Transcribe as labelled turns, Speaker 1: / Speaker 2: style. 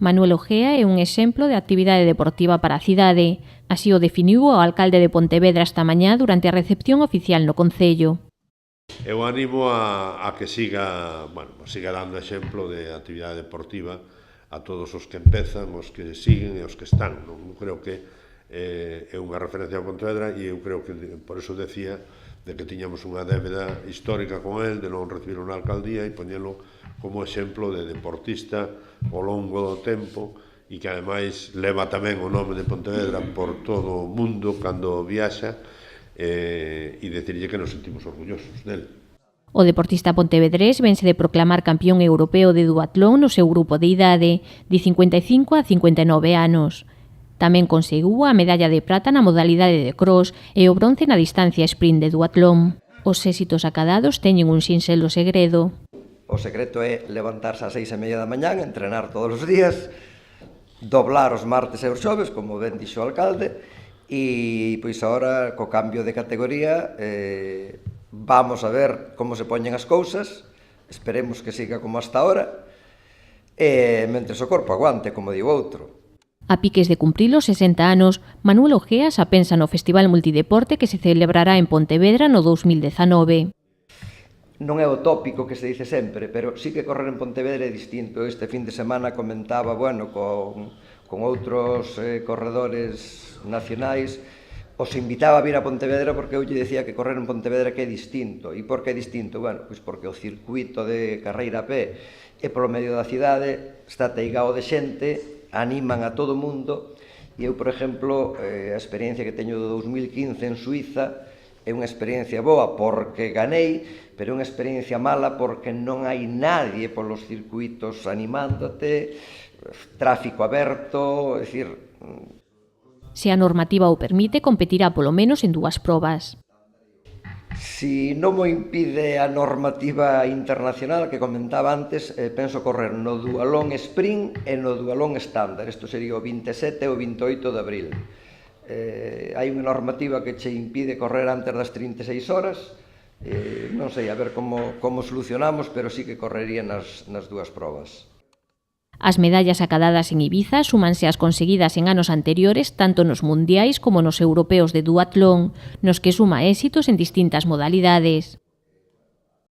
Speaker 1: Manuel Ojea é un exemplo de actividade deportiva para a cidade. Así o definiu o alcalde de Pontevedra esta mañá durante a recepción oficial no Concello.
Speaker 2: Eu animo a que siga dando exemplo de actividade deportiva a todos os que empezan, os que siguen e os que están. Non creo que é unha referencia a Pontevedra e eu creo que por eso decía de que tiñamos unha débeda histórica con el, de non recibir unha alcaldía e poñelo como exemplo de deportista ao longo do tempo e que ademais leva tamén o nome de Pontevedra por todo o mundo cando viaxa e decirlle que nos sentimos orgullosos del.
Speaker 1: O deportista pontevedrés vense de proclamar campeón europeo de duatlón no seu grupo de idade, de 55 a 59 anos. Tamén conseguiu a medalla de prata na modalidade de cross e o bronce na distancia sprint de duatlón. Os éxitos acadados teñen un sinxelo segredo.
Speaker 3: O secreto é levantarse ás 6:30 da mañán, entrenar todos os días, doblar os martes e os xoves, como ben dixo o alcalde, e pois agora, co cambio de categoría, vamos a ver como se poñen as cousas, esperemos que siga como hasta ahora, e mentres o corpo aguante, como digo outro.
Speaker 1: A piques de cumprir os 60 anos, Manuel Ojea xa pensa no Festival Multideporte que se celebrará en Pontevedra no 2019.
Speaker 3: Non é o tópico que se dice sempre, pero sí que correr en Pontevedra é distinto. Este fin de semana comentaba, con outros corredores nacionais, os invitaba a vir a Pontevedra porque eu lle decía que correr en Pontevedra que é distinto. E por que é distinto? Pois porque o circuito de carreira a pé e polo medio da cidade está teigado de xente, animan a todo o mundo, e eu, por exemplo, a experiencia que teño do 2015 en Suiza é unha experiencia boa porque ganei, pero é unha experiencia mala porque non hai nadie polos circuitos animándote, tráfico aberto, é dicir...
Speaker 1: Se a normativa o permite, competirá polo menos en 2 probas.
Speaker 3: Si non mo impide a normativa internacional que comentaba antes, penso correr no dualón sprint e no dualón estándar. Isto sería o 27 e o 28 de abril. Hai unha normativa que che impide correr antes das 36 horas. Non sei, a ver como solucionamos, pero sí que correría nas 2 probas.
Speaker 1: As medallas acadadas en Ibiza súmanse ás conseguidas en anos anteriores tanto nos mundiais como nos europeos de duatlón, nos que suma éxitos en distintas modalidades.